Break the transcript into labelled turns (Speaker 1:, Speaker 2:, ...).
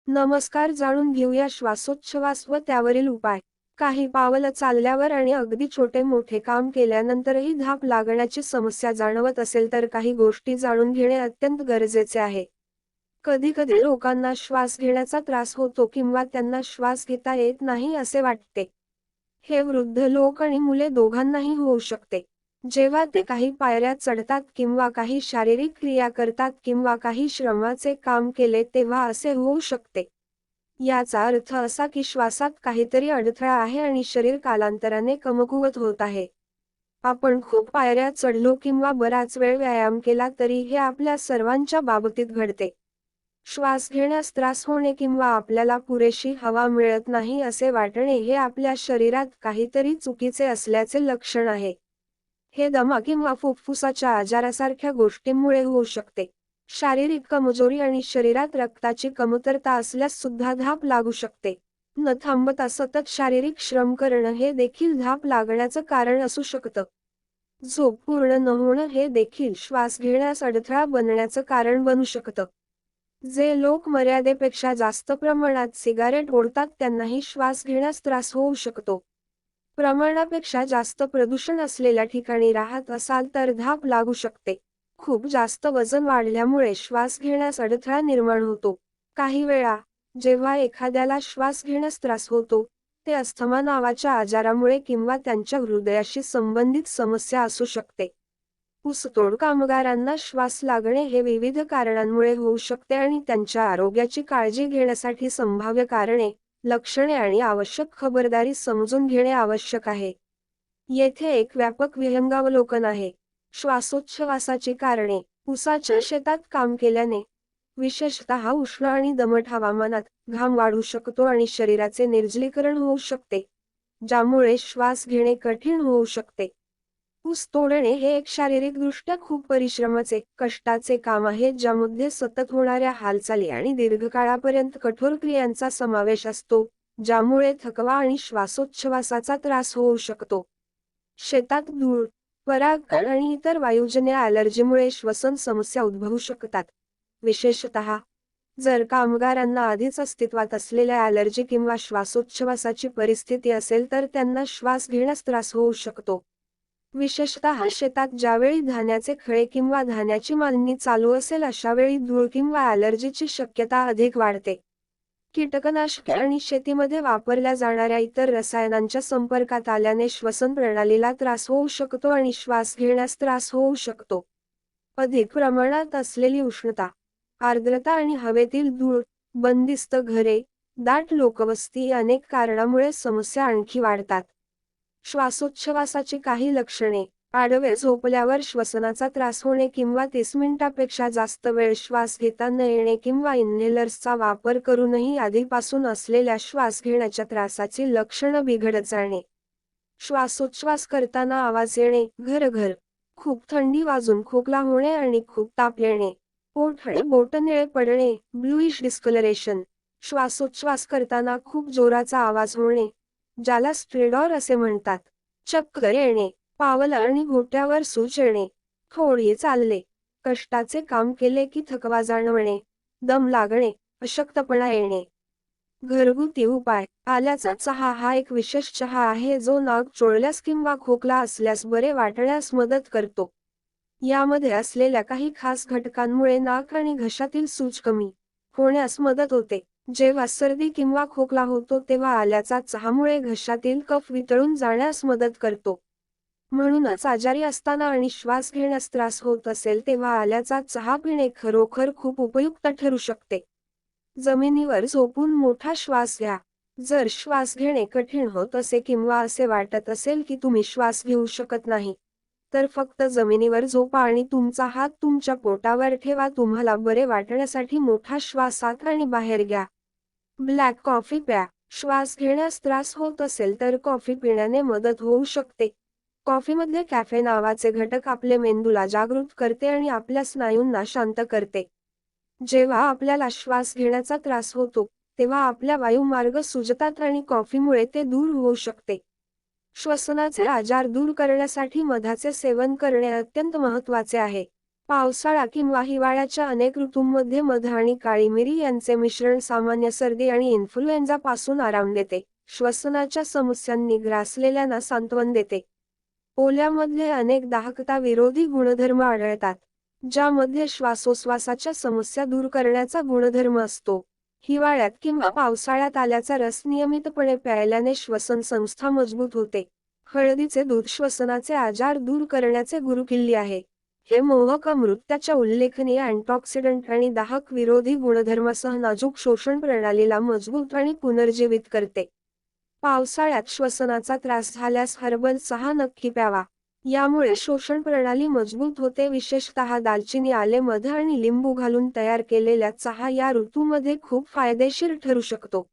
Speaker 1: नमस्कार. जाणून घेऊया श्वासोच्छवास व त्यावरील उपाय. काही पावलं चालल्यावर आणि अगदी छोटे मोठे काम केल्यानंतरही धाप लागण्याची समस्या जाणवत असेल तर काही गोष्टी जाणून घेणे अत्यंत गरजेचे आहे. कधी कधी लोकांना श्वास घेण्याचा त्रास होतो किंवा त्यांना श्वास घेता येत नाही असे वाटते. हे वृद्ध लोक आणि मुले दोघांनाही होऊ शकते. जेव्हा ते काही पायऱ्या चढतात किंवा काही शारीरिक क्रिया करतात किंवा काही श्रमाचे काम केले तेव्हा असे होऊ शकते. याचा अर्थ असा की श्वासात काहीतरी अडथळा आहे आणि शरीर कालांतराने कमकुवत होत आहे. आपण खूप पायऱ्या चढलो किंवा बराच वेळ व्यायाम केला तरी हे आपल्या सर्वांच्या बाबतीत घडते. श्वास घेण्यास त्रास होणे किंवा आपल्याला पुरेशी हवा मिळत नाही असे वाटणे हे आपल्या शरीरात काहीतरी चुकीचे असल्याचे लक्षण आहे. हे दमा किंवा फुफ्फुसाच्या आजारासारख्या गोष्टींमुळे होऊ शकते. शारीरिक कमजोरी आणि शरीरात रक्ताची कमतरता असल्यास सुद्धा धाप लागू शकते. न थांबता सतत शारीरिक श्रम करणं हे देखील धाप लागण्याचं कारण असू शकतं. झोप पूर्ण न होणं हे देखील श्वास घेण्यास अडथळा बनण्याचं कारण बनू शकतं. जे लोक मर्यादेपेक्षा जास्त प्रमाणात सिगारेट ओढतात त्यांनाही श्वास घेण्यास त्रास होऊ शकतो. प्रमाणापेक्षा जास्त प्रदूषण असलेल्या ठिकाणी राहत असाल तर धाप लागू शकते. खूप जास्त वजन वाढल्यामुळे श्वास घेण्यास अडथळा निर्माण होतो. काही वेळा जेव्हा एखाद्याला श्वास घेण्यास त्रास होतो, ते अस्थमा नावाच्या आजारामुळे किंवा त्यांच्या हृदयाशी संबंधित समस्या असू शकते. ऊसतोड कामगारांना श्वास लागणे हे विविध कारणांमुळे होऊ शकते आणि त्यांच्या आरोग्याची काळजी घेण्यासाठी संभाव्य कारणे, लक्षणे आणि आवश्यक खबरदारी समजून घेणे आवश्यक आहे. येथे एक व्यापक विहंगावलोकन आहे. श्वासोच्छवासाची कारणे. ऊसाच्या शेतात काम केल्याने, विशेषतः उष्ण आणि दमट हवामानात, घाम वाढू शकतो आणि शरीराचे निर्जलीकरण होऊ शकते, ज्यामुळे श्वास घेणे कठीण होऊ शकते. ऊस तोडणे हे एक शारीरिकदृष्ट्या खूप परिश्रमाचे, कष्टाचे काम आहे ज्यामध्ये सतत होणाऱ्या हालचाली आणि दीर्घकाळापर्यंत कठोर क्रियांचा समावेश असतो, ज्यामुळे थकवा आणि श्वासोच्छवासाचा त्रास होऊ शकतो. शेतात धूळ, परागकण आणि इतर वायुजन्य ॲलर्जीमुळे श्वसन समस्या उद्भवू शकतात. विशेषतः जर कामगारांना आधीच अस्तित्वात असलेल्या ॲलर्जी किंवा श्वासोच्छवासाची परिस्थिती असेल तर त्यांना श्वास घेण्यास त्रास होऊ शकतो. विशेषतः शेतात ज्यावेळी धान्याचे खळे किंवा धान्याची मांडणी चालू असेल अशावेळी धूळ किंवा ॲलर्जीची शक्यता अधिक वाढते. कीटकनाशके आणि शेतीमध्ये वापरल्या जाणाऱ्या इतर रसायनांच्या संपर्कात आल्याने श्वसन प्रणालीला त्रास होऊ शकतो आणि श्वास घेण्यास त्रास होऊ शकतो. अधिक प्रमाणात असलेली उष्णता, आर्द्रता आणि हवेतील धूळ, बंदिस्त घरे, दाट लोकवस्ती या अनेक कारणामुळे समस्या आणखी वाढतात. श्वासोच्छवासाची काही लक्षणे. आडवे झोपल्यावर श्वसनाचा त्रास होणे किंवा 30 मिनिटांपेक्षा जास्त वेळ श्वास घेता न येणे किंवा इन्हेलर्सचा वापर करूनही आधीपासून असलेल्या श्वास घेण्याच्या त्रासाची लक्षणं बिघडत जाणे. श्वासोच्छवास करताना आवाज येणे, घरघर, खूप थंडी वाजून खोकला होणे आणि खूप ताप येणे. ओठ आणि बोटं निळे पडणे, ब्लूइश डिस्कलरेशन. श्वासोच्छवास करताना खूप जोराचा आवाज होणे, ज्याला स्ट्रेडॉर असे म्हणतात. चक्कर येणे, पावलं आणि घोट्यावर सूज येणे, थोडी चालले, कष्टाचे काम केले की थकवा जाणवणे, दम लागणे, अशक्तपणा येणे. घरगुती उपाय. आल्याचा चहा हा एक विशेष चहा आहे जो नाक चोळल्यास किंवा खोकला असल्यास बरे वाटण्यास मदत करतो. यामध्ये असलेल्या काही खास घटकांमुळे नाक आणि घशातील सूज कमी होण्यास मदत होते. जेव्हा सर्दी किंवा खोकला होतो तेव्हा आल्याचा चहामुळे घशातील कफ वितळून जाण्यास मदत करतो. म्हणूनच आजारी असताना आणि श्वास घेण्यास त्रास होत असेल तेव्हा आल्याचा चहा पिणे खरोखर खूप उपयुक्त ठरू शकते. जमिनीवर झोपून मोठा श्वास घ्या. जर श्वास घेणे कठीण होत असे किंवा असे वाटत असेल की तुम्ही श्वास घेऊ शकत नाही, तर फक्त जमिनीवर झोपा आणि तुमचा हात तुमच्या पोटावर ठेवा. तुम्हाला बरे वाटण्यासाठी मोठा श्वास आत आणि बाहेर घ्या. ब्लॅक कॉफी प्या. श्वास घेण्यास त्रास होत असेल तर कॉफी पिण्याने मदत होऊ शकते. कॉफीमधले कॅफे नावाचे घटक आपले मेंदूला जागृत करते आणि आपल्या स्नायूंना शांत करते. जेव्हा आपल्याला श्वास घेण्याचा त्रास होतो, तेव्हा आपल्या वायुमार्ग सुजतात आणि कॉफीमुळे ते दूर होऊ शकते. श्वसनाचे आजार दूर करण्यासाठी मधाचे सेवन करणे अत्यंत महत्त्वाचे आहे. पावसाळा किंवा हिवाळ्याच्या अनेक ऋतूंमध्ये मध आणि काळी मिरी यांचे मिश्रण सामान्य सर्दी आणि इन्फ्लुएन्झा पासून आराम देते, श्वसनाच्या समस्यांनी ग्रासलेल्यांना सांत्वन देते. ओल्यामध्ये अनेक दाहकता विरोधी गुणधर्म आढळतात, ज्यामध्ये श्वासोच्छवासाच्या समस्या दूर करण्याचा गुणधर्म असतो. हिवाळ्यात किंवा पावसाळ्यात आल्याचा रस नियमितपणे प्यायल्याने श्वसन संस्था मजबूत होते. हळदीचे दूध श्वसनाचे आजार दूर करण्याचे गुरुकिल्ली आहे. हे मोहक अमृत त्याच्या उल्लेखनीय अँटॉक्सिडंट आणि दाहक विरोधी गुणधर्मासह नाजूक शोषण प्रणालीला मजबूत आणि पुनर्जीवित करते. पावसाळ्यात श्वसनाचा त्रास झाल्यास हर्बल चहा नक्की प्यावा. यामुळे शोषण प्रणाली मजबूत होते. विशेषतः दालचिनी, आले, मध आणि लिंबू घालून तयार केलेला चहा या ऋतूमध्ये खूप फायदेशीर ठरू शकतो.